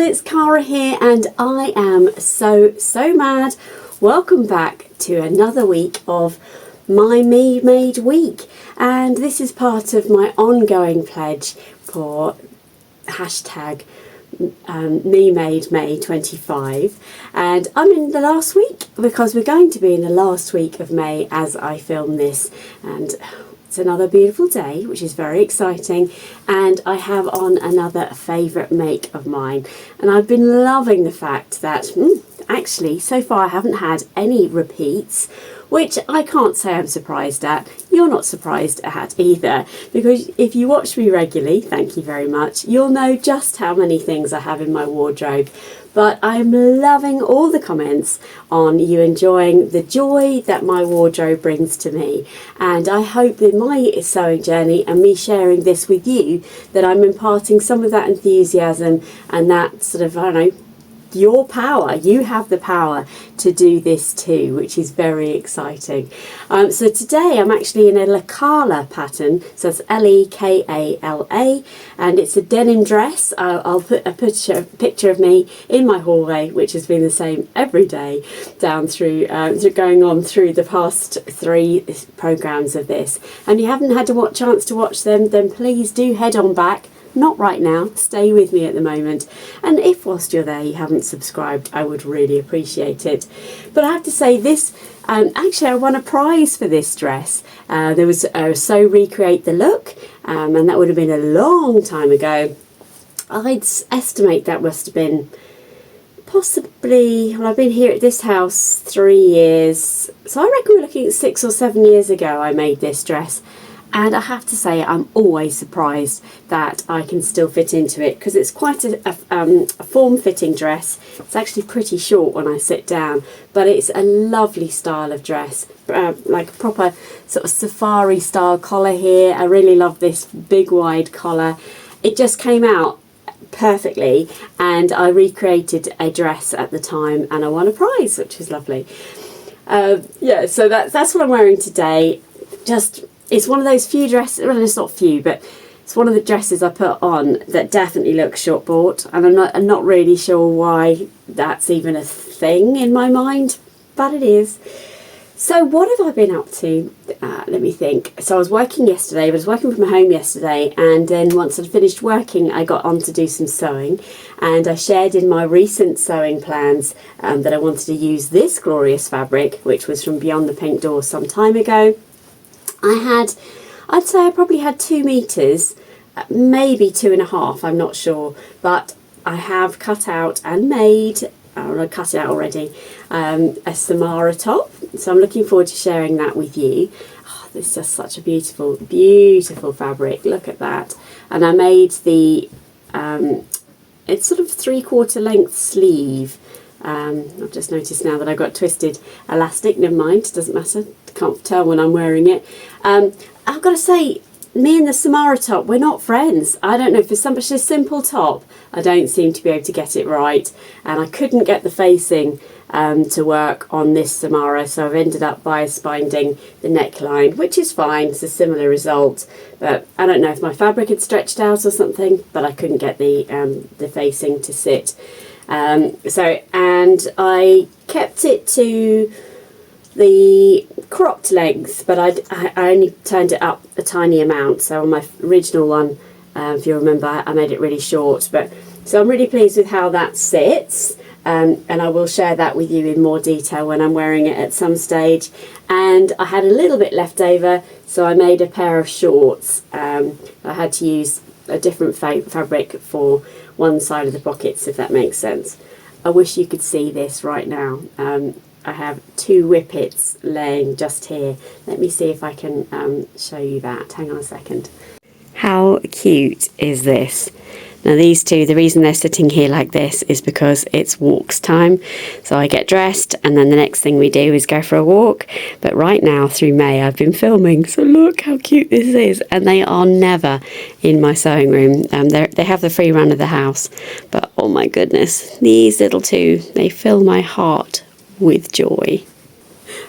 it's Cara here and I am so mad. Welcome back to another week of my Me Made Week, and this is part of my ongoing pledge for hashtag MEMADEMAY 25, and I'm in the last week because we're going to be in the last week of May as I film this, and it's another beautiful day, which is very exciting, and I have on another favourite make of mine, and I've been loving the fact that actually so far I haven't had any repeats, which I can't say I'm surprised at. You're not surprised at either, because if you watch me regularly, thank you very much, you'll know just how many things I have in my wardrobe. But I'm loving all the comments on you enjoying the joy that my wardrobe brings to me. And I hope in my sewing journey and me sharing this with you that I'm imparting some of that enthusiasm and that sort of, I don't know, your power. You have the power to do this too, which is very exciting. So today I'm actually in a Lekala pattern, so it's Lekala, and it's a denim dress. I'll put a picture of me in my hallway, which has been the same every day down through going on through the past 3 programs of this. And you haven't had a chance to watch them, then please do head on back. Not right now, stay with me at the moment, and if whilst you're there you haven't subscribed, I would really appreciate it. But I have to say this, actually I won a prize for this dress. There was Sew Recreate the Look, and that would have been a long time ago. I'd estimate that must have been possibly, well, I've been here at this house 3 years, so I reckon we're looking at 6 or 7 years ago I made this dress. And I have to say, I'm always surprised that I can still fit into it, because it's quite a form-fitting dress. It's actually pretty short when I sit down, but it's a lovely style of dress, like a proper sort of safari style collar here. I really love this big wide collar. It just came out perfectly, and I recreated a dress at the time and I won a prize, which is lovely. Yeah, so that's what I'm wearing today. It's one of those few dresses, well, it's not few, but it's one of the dresses I put on that definitely looks short bought, and I'm not really sure why that's even a thing in my mind, but it is. So what have I been up to? Let me think. So I was working yesterday, I was working from home yesterday, and then once I'd finished working I got on to do some sewing, and I shared in my recent sewing plans that I wanted to use this glorious fabric, which was from Beyond the Pink Door some time ago. I'd say I probably had 2 meters, maybe 2.5, I'm not sure, but I have cut out and made, I cut it out already, a Samara top, so I'm looking forward to sharing that with you. Oh, this is just such a beautiful, beautiful fabric, look at that. And I made the, it's sort of 3/4 length sleeve. I've just noticed now that I've got twisted elastic, never mind, doesn't matter, can't tell when I'm wearing it. I've got to say, me and the Samara top, we're not friends. I don't know, for such a simple top, I don't seem to be able to get it right, and I couldn't get the facing to work on this Samara, so I've ended up bias binding the neckline, which is fine, it's a similar result, but I don't know if my fabric had stretched out or something, but I couldn't get the facing to sit. And I kept it to the cropped length, but I only turned it up a tiny amount. So on my original one, if you remember, I made it really short. So I'm really pleased with how that sits, and I will share that with you in more detail when I'm wearing it at some stage. And I had a little bit left over, so I made a pair of shorts. I had to use a different fabric for one side of the pockets, if that makes sense. I wish you could see this right now. I have 2 whippets laying just here. Let me see if I can show you that. Hang on a second. How cute is this? Now these two, the reason they're sitting here like this is because it's walks time. So I get dressed and then the next thing we do is go for a walk. But right now through May I've been filming, so look how cute this is. And they are never in my sewing room. They have the free run of the house. But oh my goodness, these little two, they fill my heart with joy.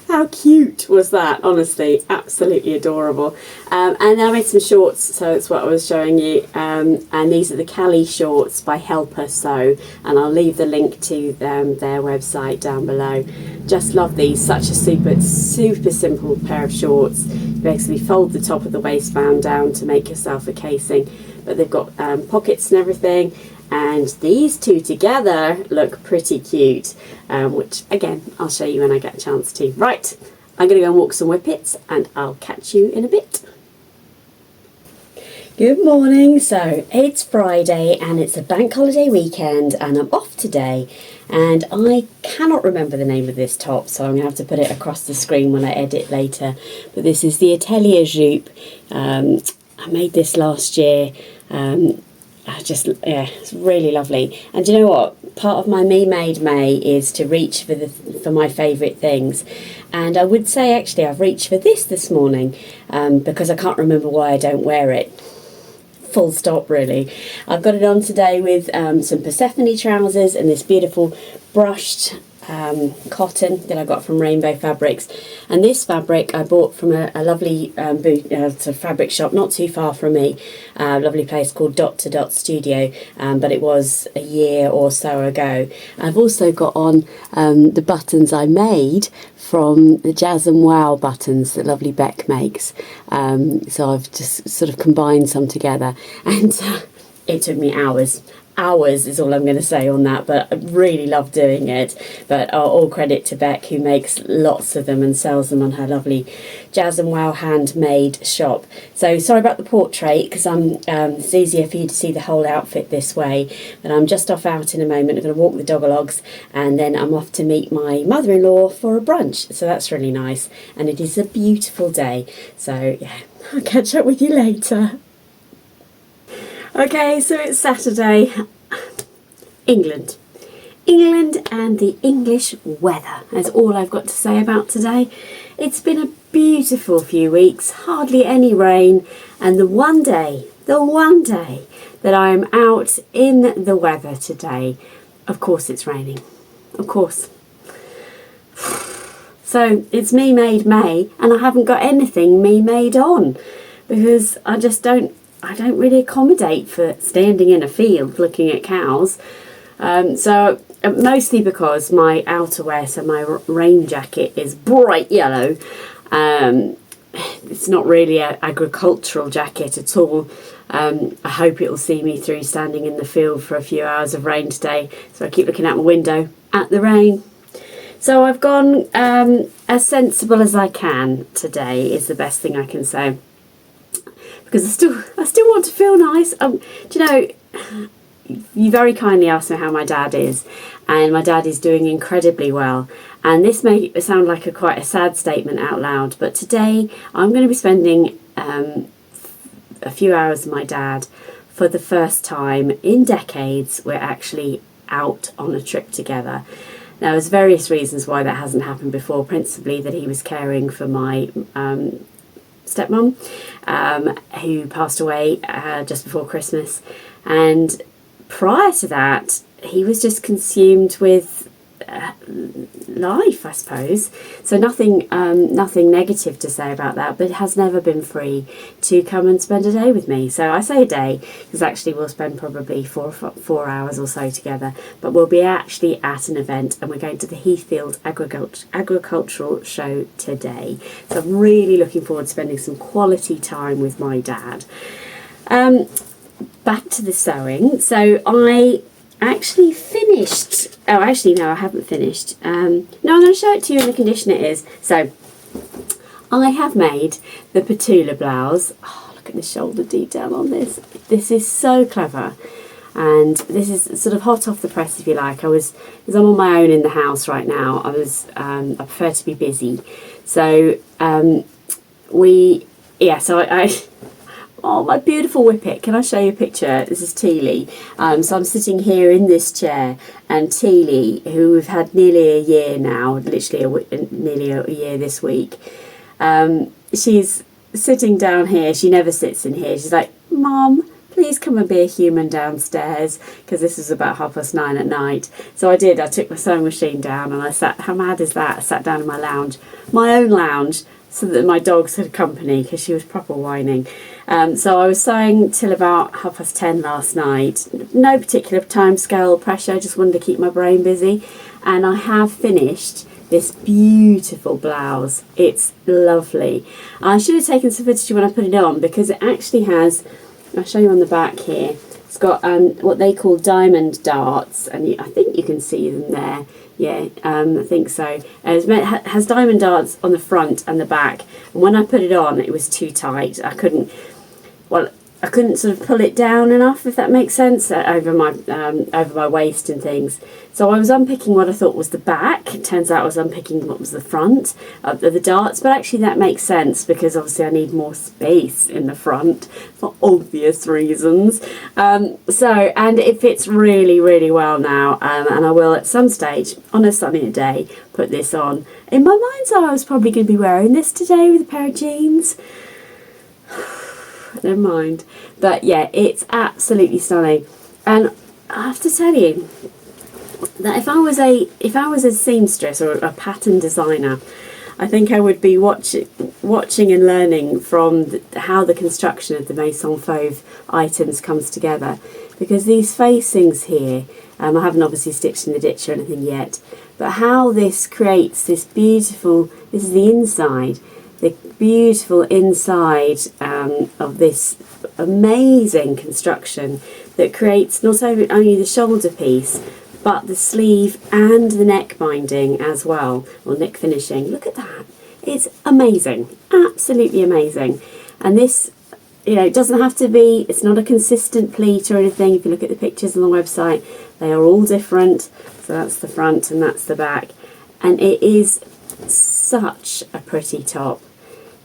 How cute was that? Honestly, absolutely adorable. And then I made some shorts, so that's what I was showing you. And these are the Cali shorts by Helper Sew, and I'll leave the link to their website down below. Just love these. Such a super simple pair of shorts. You basically fold the top of the waistband down to make yourself a casing, but they've got pockets and everything. And these two together look pretty cute, which again I'll show you when I get a chance to. Right, I'm going to go and walk some whippets and I'll catch you in a bit. Good morning. So it's Friday and it's a bank holiday weekend and I'm off today, and I cannot remember the name of this top, so I'm going to have to put it across the screen when I edit later. But this is the Atelier Jupe. I made this last year. It's really lovely. And do you know what? Part of my MEMADEMAY is to reach for my favourite things. And I would say actually I've reached for this morning because I can't remember why I don't wear it. Full stop, really. I've got it on today with some Persephone trousers and this beautiful brushed cotton that I got from Rainbow Fabrics. And this fabric I bought from a lovely fabric shop not too far from me, a lovely place called Dot to Dot Studio, but it was a year or so ago. I've also got on the buttons I made from the Jazz and Wow buttons that lovely Beck makes. So I've just sort of combined some together, and it took me hours is all I'm going to say on that, but I really love doing it. But all credit to Beck, who makes lots of them and sells them on her lovely Jazz and Wow handmade shop. So sorry about the portrait, because it's easier for you to see the whole outfit this way. But I'm just off out in a moment. I'm going to walk the dogalogs, and then I'm off to meet my mother-in-law for a brunch. So that's really nice, and it is a beautiful day. So yeah, I'll catch up with you later. Okay, so it's Saturday. England and the English weather. That's all I've got to say about today. It's been a beautiful few weeks, hardly any rain, and the one day that I'm out in the weather today, of course it's raining. Of course. So it's MEMADEMAY, and I haven't got anything made on because I don't really accommodate for standing in a field looking at cows. So mostly because my outerwear, so my rain jacket is bright yellow. It's not really an agricultural jacket at all. I hope it will see me through standing in the field for a few hours of rain today. So I keep looking out my window at the rain. So I've gone as sensible as I can today is the best thing I can say. Because I still want to feel nice. Do you know, you very kindly asked me how my dad is, and my dad is doing incredibly well. And this may sound like quite a sad statement out loud, but today I'm going to be spending a few hours with my dad for the first time in decades. We're actually out on a trip together. Now, there's various reasons why that hasn't happened before, principally that he was caring for my stepmom, who passed away just before Christmas, and prior to that he was just consumed with life, I suppose. So nothing negative to say about that, but it has never been free to come and spend a day with me. So I say a day because actually we'll spend probably four hours or so together, but we'll be actually at an event, and we're going to the Heathfield agricultural show today. So I'm really looking forward to spending some quality time with my dad. Back to the sewing. So I actually finished. Oh, actually, no, I haven't finished. No, I'm going to show it to you in the condition it is. So, I have made the Petula blouse. Oh, look at the shoulder detail on this. This is so clever. And this is sort of hot off the press, if you like. Because I'm on my own in the house right now, I prefer to be busy. So, oh, my beautiful whippet. Can I show you a picture? This is Teely. So I'm sitting here in this chair, and Teely, who we've had nearly a year now, literally nearly a year this week, she's sitting down here. She never sits in here. She's like, Mom, please please come and be a human downstairs, because this was about 9:30 at night. So I did. I took my sewing machine down and I sat, how mad is that? I sat down in my lounge, my own lounge, so that my dogs had company, because she was proper whining. So I was sewing till about 10:30 last night. No particular time scale pressure, just wanted to keep my brain busy. And I have finished this beautiful blouse. It's lovely. I should have taken some footage when I put it on, because it actually has, I'll show you on the back here, it's got what they call diamond darts, and I think you can see them there. Yeah, I think so. It has diamond darts on the front and the back, and when I put it on it was too tight. I couldn't sort of pull it down enough, if that makes sense, over my waist and things. So I was unpicking what I thought was the back. It turns out I was unpicking what was the front of the darts, but actually that makes sense, because obviously I need more space in the front for obvious reasons. And it fits really, really well now, and I will at some stage on a sunnier day put this on. In my mind's eye I was probably going to be wearing this today with a pair of jeans. Never mind. But yeah, it's absolutely stunning. And I have to tell you that if I was a seamstress or a pattern designer, I think I would be watching and learning from how the construction of the Maison Fauve items comes together, because these facings here, I haven't obviously stitched in the ditch or anything yet, but how this creates this beautiful, this is the inside, the beautiful inside of this amazing construction that creates not only the shoulder piece, but the sleeve and the neck binding as well, or neck finishing. Look at that. It's amazing. Absolutely amazing. And this, it doesn't have to be, it's not a consistent pleat or anything. If you look at the pictures on the website, they are all different. So that's the front and that's the back. And it is such a pretty top.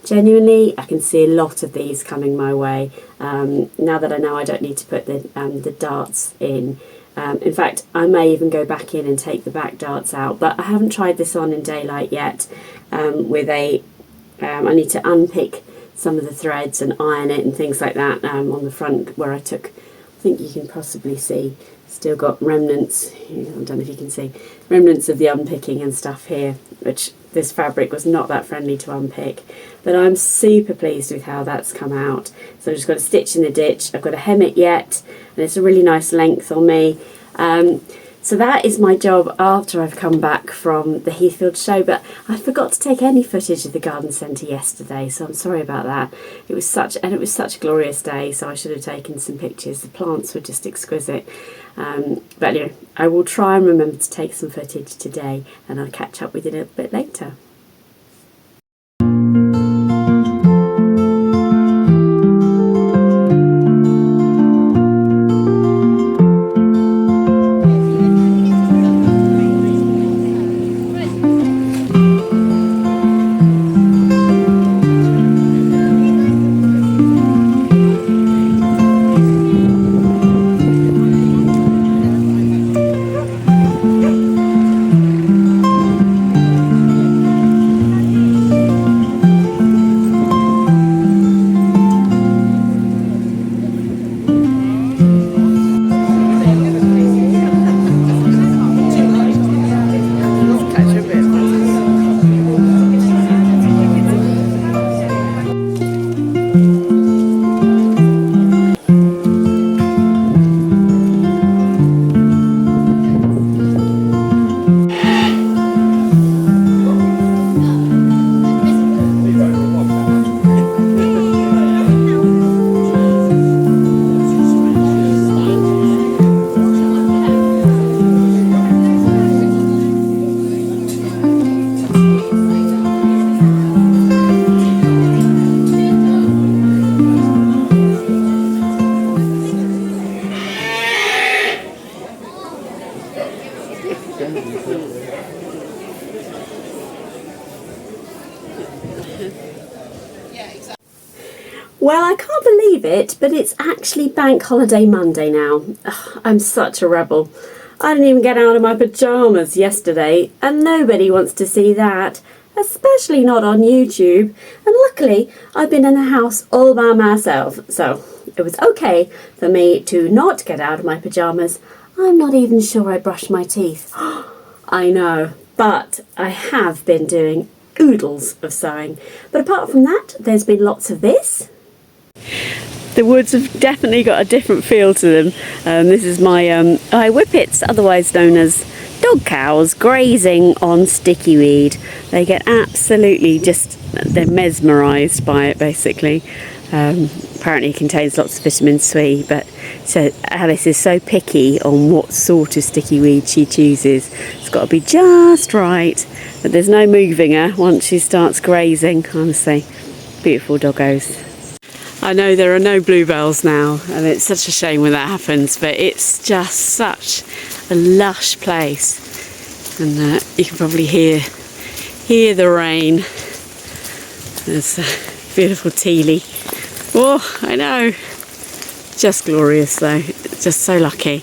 Genuinely, I can see a lot of these coming my way, now that I know I don't need to put the darts in. In fact, I may even go back in and take the back darts out, but I haven't tried this on in daylight yet. I need to unpick some of the threads and iron it and things like that on the front where I think you can possibly see, still got remnants, I don't know if you can see, remnants of the unpicking and stuff here, which this fabric was not that friendly to unpick. But I'm super pleased with how that's come out. So I've just got a stitch in the ditch, I've got to hem it yet, and it's a really nice length on me. So that is my job after I've come back from the Heathfield show, but I forgot to take any footage of the garden centre yesterday, so I'm sorry about that. It was such a glorious day, so I should have taken some pictures. The plants were just exquisite. But anyway, I will try and remember to take some footage today, and I'll catch up with you a little bit later. Well, I can't believe it, but it's actually Bank Holiday Monday now. Ugh, I'm such a rebel. I didn't even get out of my pyjamas yesterday, and nobody wants to see that, especially not on YouTube. And luckily, I've been in the house all by myself, so it was okay for me to not get out of my pyjamas. I'm not even sure I brushed my teeth. I know, but I have been doing oodles of sewing. But apart from that, there's been lots of this. The woods have definitely got a different feel to them. This is my whippets, otherwise known as dog cows, grazing on sticky weed. They get absolutely they're mesmerised by it basically. Apparently it contains lots of vitamin C, but so Alice is so picky on what sort of sticky weed she chooses. It's got to be just right, but there's no moving her once she starts grazing. Honestly, beautiful doggos. I know there are no bluebells now, and it's such a shame when that happens, but it's just such a lush place, and you can probably hear the rain. There's a beautiful tealy. Oh, I know, just glorious though, just so lucky.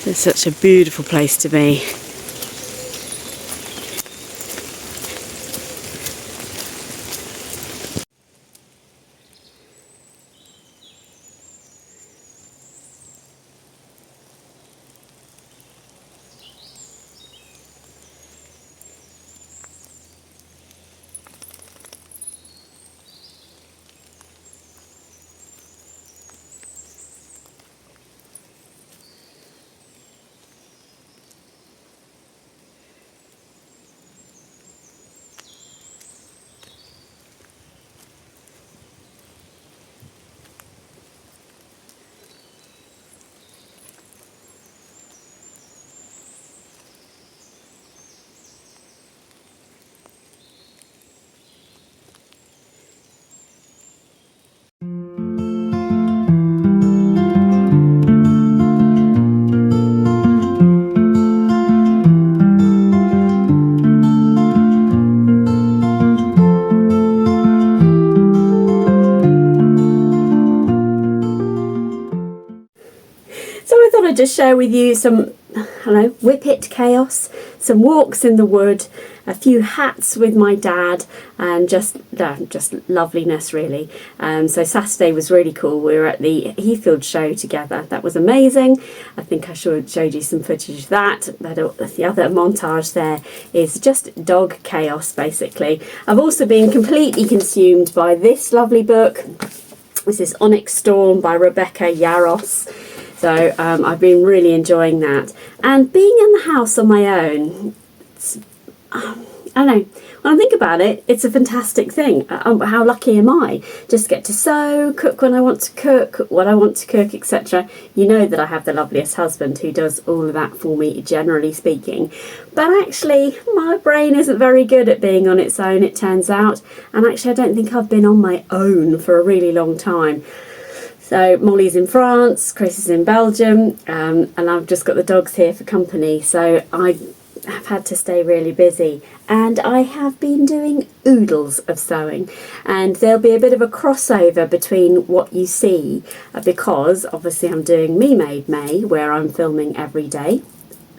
It's such a beautiful place to be. Just share with you some whippet chaos, some walks in the wood, a few hats with my dad, and just loveliness really. So Saturday was really cool. We were at the Heathfield show together. That was amazing. I think I showed you some footage of that. The other montage there is just dog chaos basically. I've also been completely consumed by this lovely book. This is Onyx Storm by Rebecca Yarros. So I've been really enjoying that. And being in the house on my own, I don't know, when I think about it, it's a fantastic thing. How lucky am I? Just get to sew, cook when I want to cook, what I want to cook, etc. You know that I have the loveliest husband who does all of that for me, generally speaking. But actually, my brain isn't very good at being on its own, it turns out. And actually, I don't think I've been on my own for a really long time. So Molly's in France, Chris is in Belgium, and I've just got the dogs here for company. So I have had to stay really busy, and I have been doing oodles of sewing, and there'll be a bit of a crossover between what you see, because obviously I'm doing MEMADEMAY, where I'm filming every day.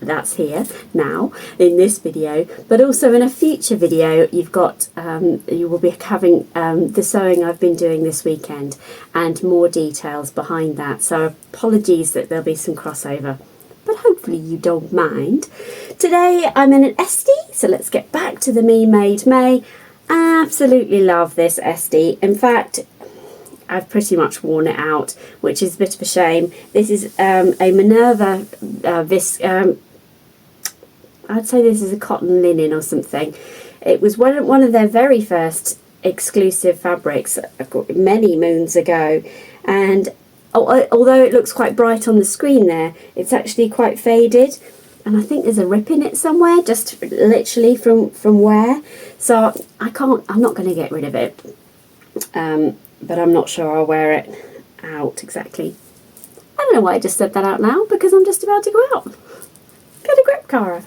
That's here now in this video, but also in a future video you will be having the sewing I've been doing this weekend and more details behind that. So apologies that there'll be some crossover, but hopefully you don't mind. Today I'm in an Esti, so let's get back to the MEMADEMAY. Absolutely love this Esti. In fact, I've pretty much worn it out, which is a bit of a shame. This is a Minerva I'd say this is a cotton linen or something. It was one of their very first exclusive fabrics many moons ago, and although it looks quite bright on the screen there, it's actually quite faded, and I think there's a rip in it somewhere, just literally from wear. So I'm not going to get rid of it, but I'm not sure I'll wear it out exactly. I don't know why I just said that out now, because I'm just about to go out. Get a grip, Cara.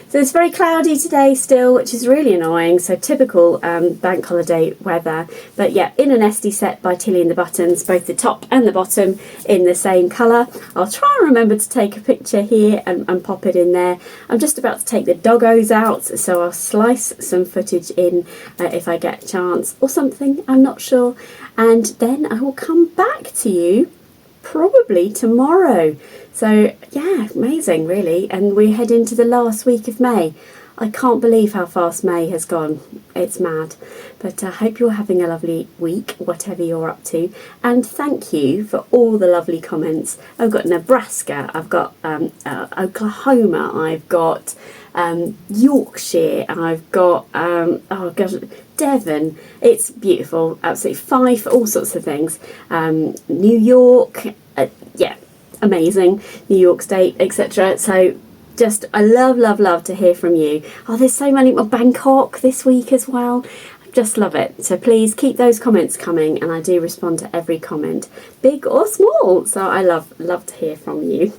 So it's very cloudy today still, which is really annoying. So typical bank holiday weather. But yeah, in an Esti Set by Tilly and the Buttons, both the top and the bottom in the same colour. I'll try and remember to take a picture here and pop it in there. I'm just about to take the doggos out, so I'll slice some footage in if I get a chance or something, I'm not sure. And then I will come back to you probably tomorrow. So yeah, amazing really, and we head into the last week of May. I can't believe how fast May has gone. It's mad. But I hope you're having a lovely week, whatever you're up to. And thank you for all the lovely comments. I've got Nebraska, I've got Oklahoma, I've got Yorkshire, I've got oh gosh, Devon. It's beautiful, absolutely. Fife, all sorts of things. New York, yeah, amazing. New York State, etc. So just, I love to hear from you. Oh, there's so many more. Bangkok this week as well. Just love it. So please keep those comments coming, and I do respond to every comment, big or small. So I love to hear from you.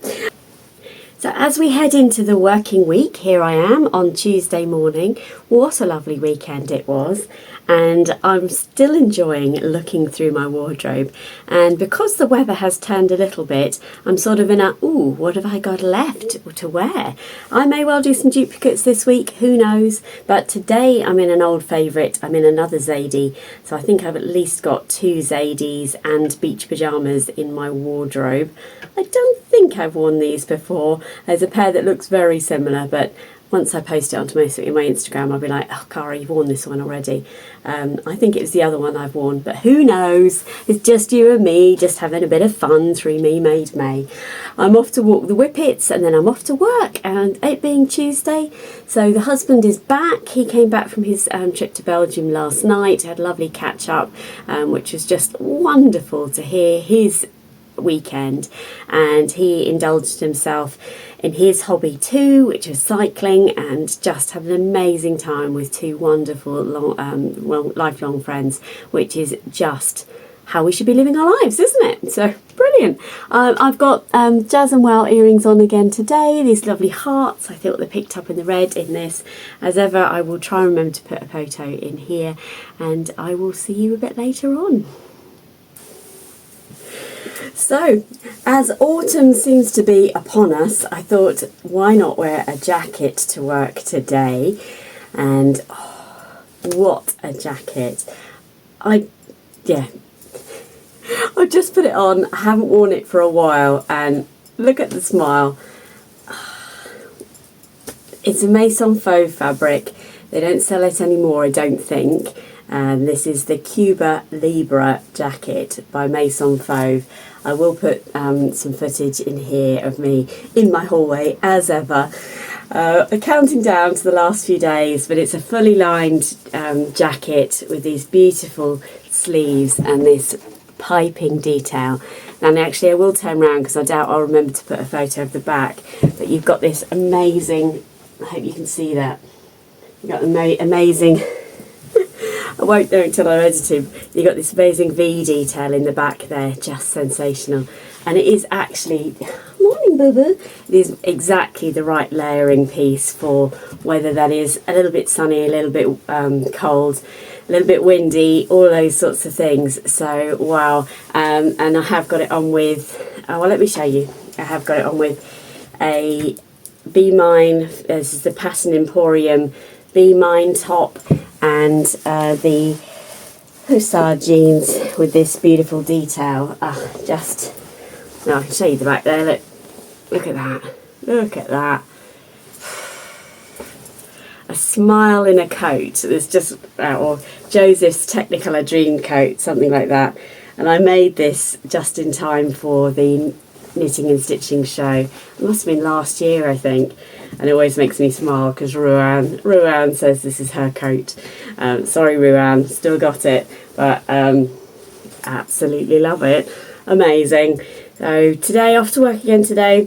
So as we head into the working week, here I am on Tuesday morning. What a lovely weekend it was. And I'm still enjoying looking through my wardrobe. And because the weather has turned a little bit, I'm sort of in a, ooh, what have I got left to wear? I may well do some duplicates this week, who knows? But today I'm in an old favourite. I'm in another Zadie. So I think I've at least got 2 Zadies and beach pyjamas in my wardrobe. I don't think I've worn these before. There's a pair that looks very similar, but once I post it onto my Instagram, I'll be like, oh, Cara, you've worn this one already. I think it was the other one I've worn, but who knows? It's just you and me, just having a bit of fun through MEMADEMAY. I'm off to walk the whippets, and then I'm off to work, and it being Tuesday. So the husband is back. He came back from his trip to Belgium last night, had a lovely catch up, which was just wonderful to hear his weekend, and he indulged himself in his hobby too, which was cycling, and just had an amazing time with 2 wonderful lifelong friends, which is just how we should be living our lives, isn't it? So brilliant. I've got Jazz and Well earrings on again today, these lovely hearts. I thought they picked up in the red in this. As ever, I will try and remember to put a photo in here, and I will see you a bit later on. So, as autumn seems to be upon us, I thought, why not wear a jacket to work today? And oh, what a jacket. I've just put it on, I haven't worn it for a while, and look at the smile. It's a Maison Faux fabric. They don't sell it anymore, I don't think. And this is the Cuba Libre jacket by Maison Faux. I will put some footage in here of me in my hallway as ever. Counting down to the last few days, but it's a fully lined jacket with these beautiful sleeves and this piping detail. And actually I will turn around because I doubt I'll remember to put a photo of the back, but you've got this amazing, I hope you can see that, you've got amazing I won't know until I'm editing. You've got this amazing V detail in the back there, just sensational. And it is actually, morning boo boo, it is exactly the right layering piece for whether that is a little bit sunny, a little bit cold, a little bit windy, all those sorts of things. So wow, and I have got it on with, well, let me show you. I have got it on with a Be Mine, this is the Pattern Emporium Be Mine top, and the Hussard jeans with this beautiful detail. Just, no, I can show you the back there. Look at that. Look at that. A smile in a coat. It's just, or Joseph's Technicolor dream coat, something like that. And I made this just in time for the knitting and stitching show. It must have been last year, I think. And it always makes me smile because Ruan says this is her coat. Sorry Ruan, still got it, but absolutely love it. Amazing. So today, off to work again today.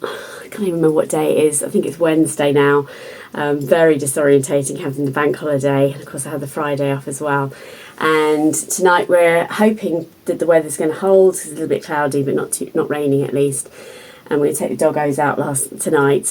I can't even remember what day it is. I think it's Wednesday now. Very disorientating having the bank holiday. And of course I had the Friday off as well. And tonight we're hoping that the weather's going to hold. It's a little bit cloudy, but not raining at least. and we're going to take the doggos out tonight.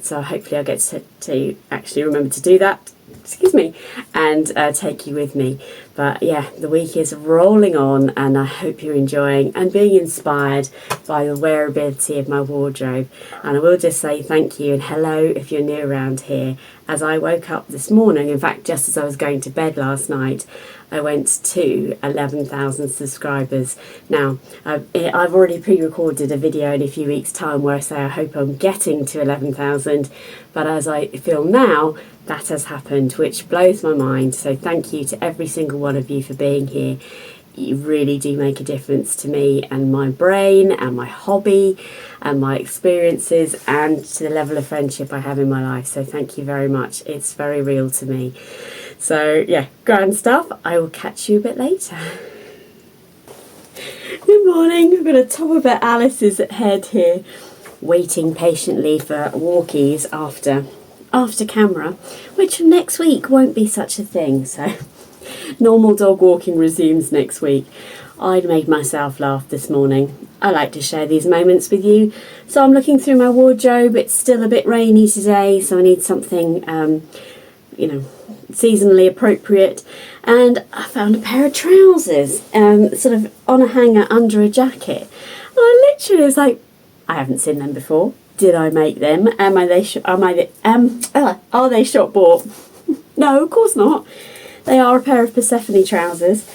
So hopefully I'll get to actually remember to do that. Excuse me, and take you with me. But yeah, the week is rolling on, and I hope you're enjoying and being inspired by the wearability of my wardrobe. And I will just say thank you and hello if you're new around here. As I woke up this morning, in fact just as I was going to bed last night, I went to 11,000 subscribers. Now, I've already pre-recorded a video in a few weeks' time where I say I hope I'm getting to 11,000, but as I film now, that has happened, which blows my mind. So thank you to every single one of you for being here. You really do make a difference to me and my brain and my hobby and my experiences and to the level of friendship I have in my life. So thank you very much. It's very real to me. So yeah, grand stuff. I will catch you a bit later. Good morning. I've got a top of Alice's head here, waiting patiently for walkies after camera, which next week won't be such a thing. So normal dog walking resumes next week. I made myself laugh this morning. I like to share these moments with you. So I'm looking through my wardrobe. It's still a bit rainy today, so I need something seasonally appropriate, and I found a pair of trousers sort of on a hanger under a jacket, and I literally was like, I haven't seen them before. Did I make them? Are they shop bought? No, of course not. They are a pair of Persephone trousers.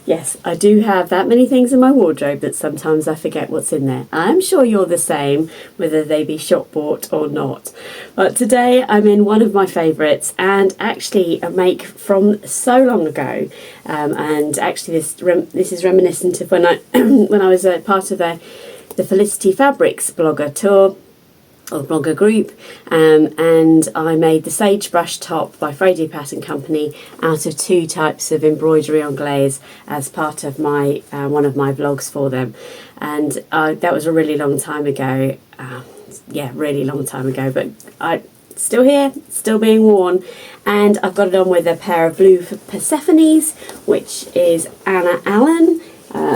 Yes, I do have that many things in my wardrobe that sometimes I forget what's in there. I'm sure you're the same, whether they be shop bought or not. But today I'm in one of my favourites, and actually a make from so long ago. And actually this is reminiscent of when I when I was a part of the Felicity Fabrics blogger tour or blogger group, and I made the sagebrush top by Frady Pattern Company out of 2 types of embroidery anglaise as part of my one of my vlogs for them, and that was a really long time ago. Yeah, really long time ago, but I still here, still being worn, and I've got it on with a pair of blue Persephones, which is Anna Allen,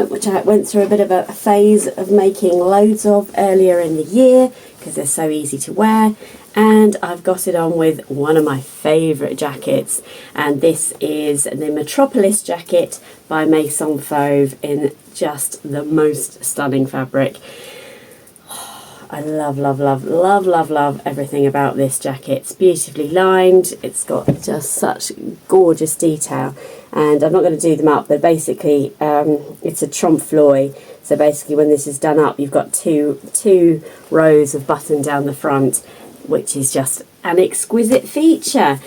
which I went through a bit of a phase of making loads of earlier in the year because they're so easy to wear. And I've got it on with one of my favourite jackets, and this is the Metropolis jacket by Maison Fauve in just the most stunning fabric. I love, love, love, love, love, love everything about this jacket. It's beautifully lined. It's got just such gorgeous detail. And I'm not going to do them up, but basically it's a trompe-l'oeil. So basically when this is done up, you've got two rows of button down the front, which is just an exquisite feature.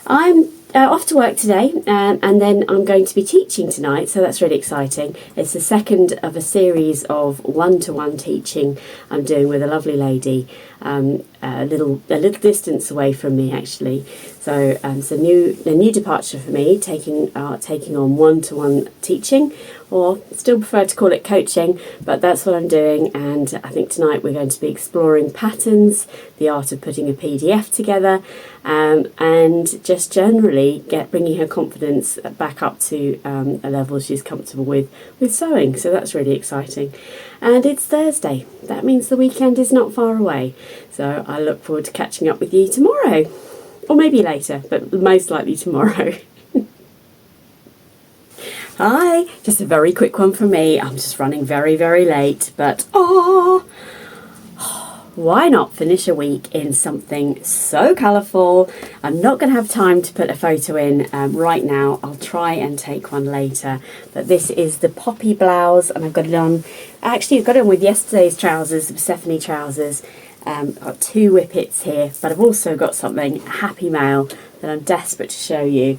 I'm off to work today, and then I'm going to be teaching tonight, so that's really exciting. It's the second of a series of one-to-one teaching I'm doing with a lovely lady, a little distance away from me actually. So it's a new departure for me, taking on one-to-one teaching, or still prefer to call it coaching, but that's what I'm doing. And I think tonight we're going to be exploring patterns, the art of putting a PDF together, and just generally bringing her confidence back up to a level she's comfortable with sewing. So that's really exciting. And it's Thursday. That means the weekend is not far away. So I look forward to catching up with you tomorrow. Or maybe later, but most likely tomorrow. Hi, just a very quick one from me. I'm just running very, very late, but why not finish a week in something so colourful? I'm not going to have time to put a photo in right now. I'll try and take one later. But this is the poppy blouse, and I've got it on. Actually, I've got it on with yesterday's trousers, the Persephone trousers. I've got 2 whippets here, but I've also got something, a happy mail, that I'm desperate to show you.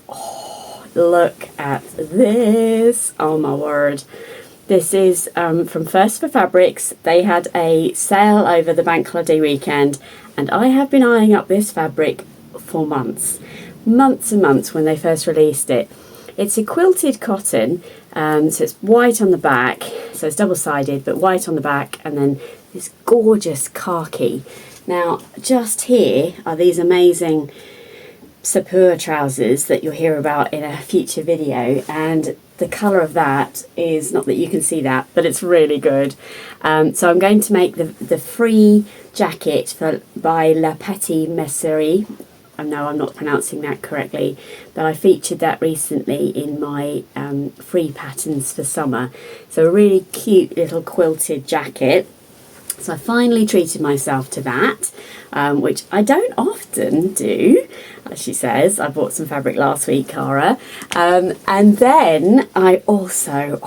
Oh, look at this. Oh my word. This is from First for Fabrics. They had a sale over the bank holiday weekend, and I have been eyeing up this fabric for months and months when they first released it. It's a quilted cotton, so it's white on the back, so it's double-sided, but white on the back, and then this gorgeous khaki. Now, just here are these amazing Sapeur trousers that you'll hear about in a future video, and the colour of that is, not that you can see that, but it's really good. So I'm going to make the free jacket by La Petite Mercerie. I know I'm not pronouncing that correctly, but I featured that recently in my free patterns for summer. So a really cute little quilted jacket. So I finally treated myself to that, which I don't often do, as she says. I bought some fabric last week, Cara. And then I also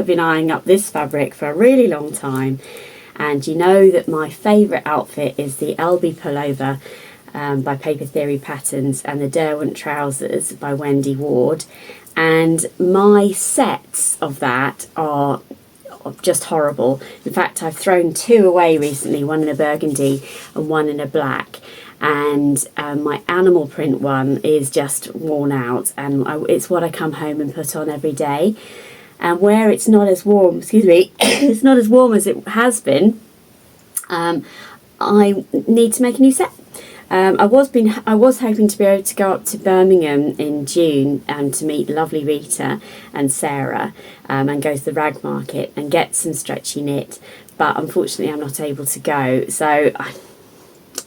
been eyeing up this fabric for a really long time. And you know that my favourite outfit is the Elbe pullover by Paper Theory Patterns and the Derwent trousers by Wendy Ward. And my sets of that are just horrible. In fact, I've thrown two away recently, one in a burgundy and one in a black. And my animal print one is just worn out, and it's what I come home and put on every day. And where it's not as warm, it's not as warm as it has been, I need to make a new set. I was hoping to be able to go up to Birmingham in June to meet lovely Rita and Sarah and go to the rag market and get some stretchy knit, but unfortunately I'm not able to go. So I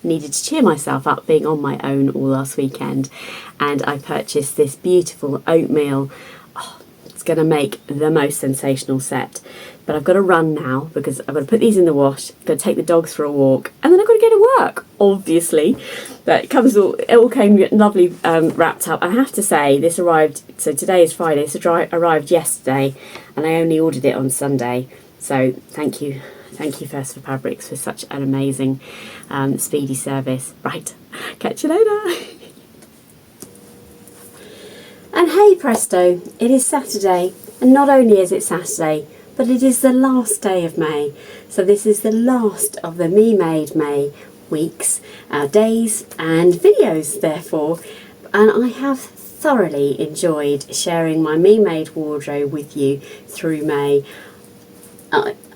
needed to cheer myself up being on my own all last weekend, and I purchased this beautiful oatmeal. It's going to make the most sensational set. But I've got to run now because I've got to put these in the wash, I've got to take the dogs for a walk, and then I've got to go to work, obviously. But it all came lovely wrapped up. I have to say, this arrived, so today is Friday, so it arrived yesterday, and I only ordered it on Sunday. So thank you First for Fabrics for such an amazing speedy service. Right, catch you later. And hey presto, it is Saturday, and not only is it Saturday, but it is the last day of May. So this is the last of the MEMADEMAY weeks, days and videos therefore, and I have thoroughly enjoyed sharing my MEMADE wardrobe with you through May.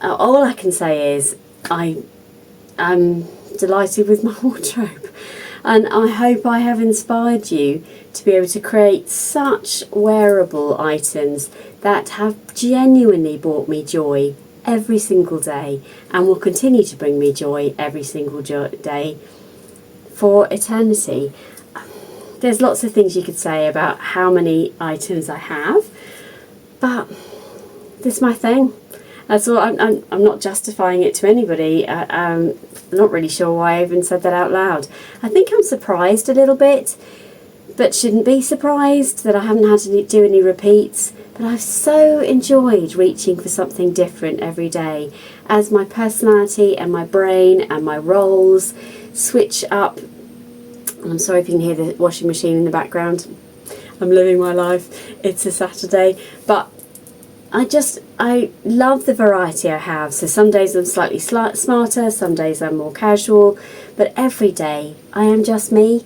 All I can say is I am delighted with my wardrobe, and I hope I have inspired you to be able to create such wearable items that have genuinely brought me joy every single day and will continue to bring me joy every single day for eternity. There's lots of things you could say about how many items I have, but this is my thing. That's all. I'm not justifying it to anybody. I'm not really sure why I even said that out loud. I think I'm surprised a little bit, but shouldn't be surprised that I haven't had to do any repeats. But I've so enjoyed reaching for something different every day as my personality and my brain and my roles switch up. I'm sorry if you can hear the washing machine in the background. I'm living my life. It's a Saturday, but I love the variety I have. So some days I'm slightly smarter, some days I'm more casual, but every day I am just me.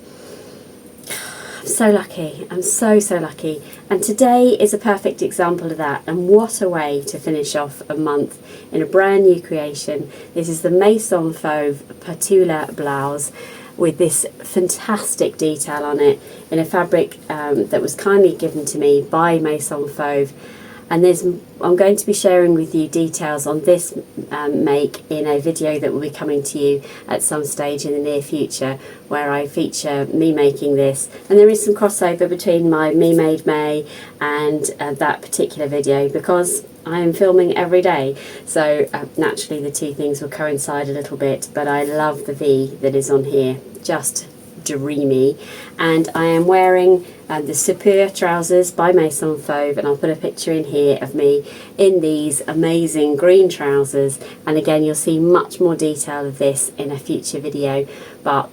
I'm so lucky. I'm so lucky. And today is a perfect example of that. And what a way to finish off a month in a brand new creation. This is the Maison Fauve Patula blouse with this fantastic detail on it in a fabric that was kindly given to me by Maison Fauve. And I'm going to be sharing with you details on this make in a video that will be coming to you at some stage in the near future, where I feature me making this. And there is some crossover between my MEMADEMAY and that particular video because I am filming every day. So naturally the two things will coincide a little bit, but I love the V that is on here. Just dreamy. And I am wearing the Sapeur trousers by Maison Fauve, and I'll put a picture in here of me in these amazing green trousers, and again you'll see much more detail of this in a future video, but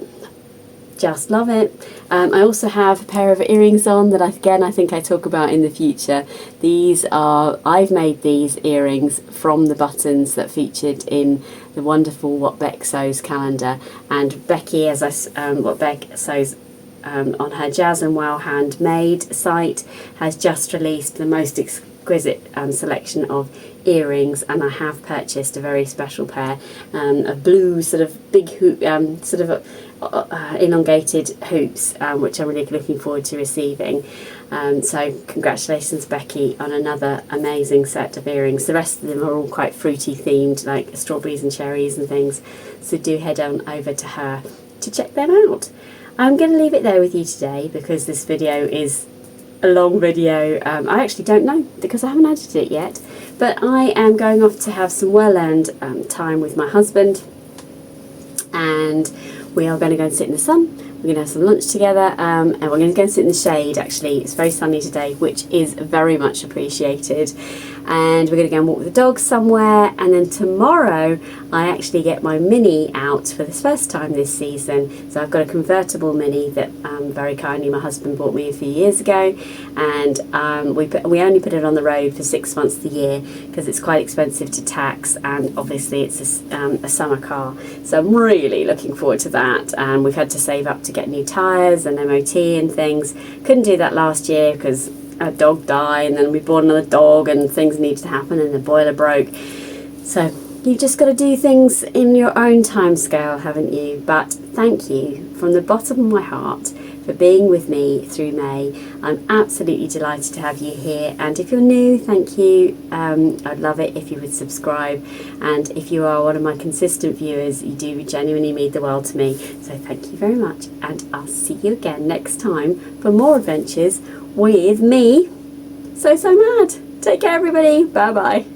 just love it. I also have a pair of earrings on that I think I talk about in the future. I've made these earrings from the buttons that featured in the wonderful What Beck Sews calendar, and Becky, What Beck Sews on her Jazz and Wow Handmade site, has just released the most exquisite selection of earrings, and I have purchased a very special pair of blue sort of big hoop elongated hoops, which I'm really looking forward to receiving. So congratulations, Becky, on another amazing set of earrings. The rest of them are all quite fruity themed, like strawberries and cherries and things, so do head on over to her to check them out. I'm going to leave it there with you today because this video is a long video. I actually don't know because I haven't edited it yet, but I am going off to have some well-earned time with my husband, and we are going to go and sit in the sun. We're going to have some lunch together, and we're going to go and sit in the shade. Actually, it's very sunny today, which is very much appreciated. And we're going to go and walk with the dogs somewhere, and then tomorrow I actually get my Mini out for the first time this season. So I've got a convertible Mini that very kindly my husband bought me a few years ago, and we only put it on the road for 6 months of the year because it's quite expensive to tax, and obviously it's a summer car. So I'm really looking forward to that, and we've had to save up to get new tyres and MOT and things. Couldn't do that last year because a dog died, and then we bought another dog and things needed to happen, and the boiler broke. So you've just got to do things in your own time scale, haven't you? But thank you from the bottom of my heart for being with me through May. I'm absolutely delighted to have you here, and if you're new, thank you. I'd love it if you would subscribe, and if you are one of my consistent viewers, you do genuinely mean the world to me, so thank you very much, and I'll see you again next time for more adventures with me, So Mad. Take care, everybody. Bye bye.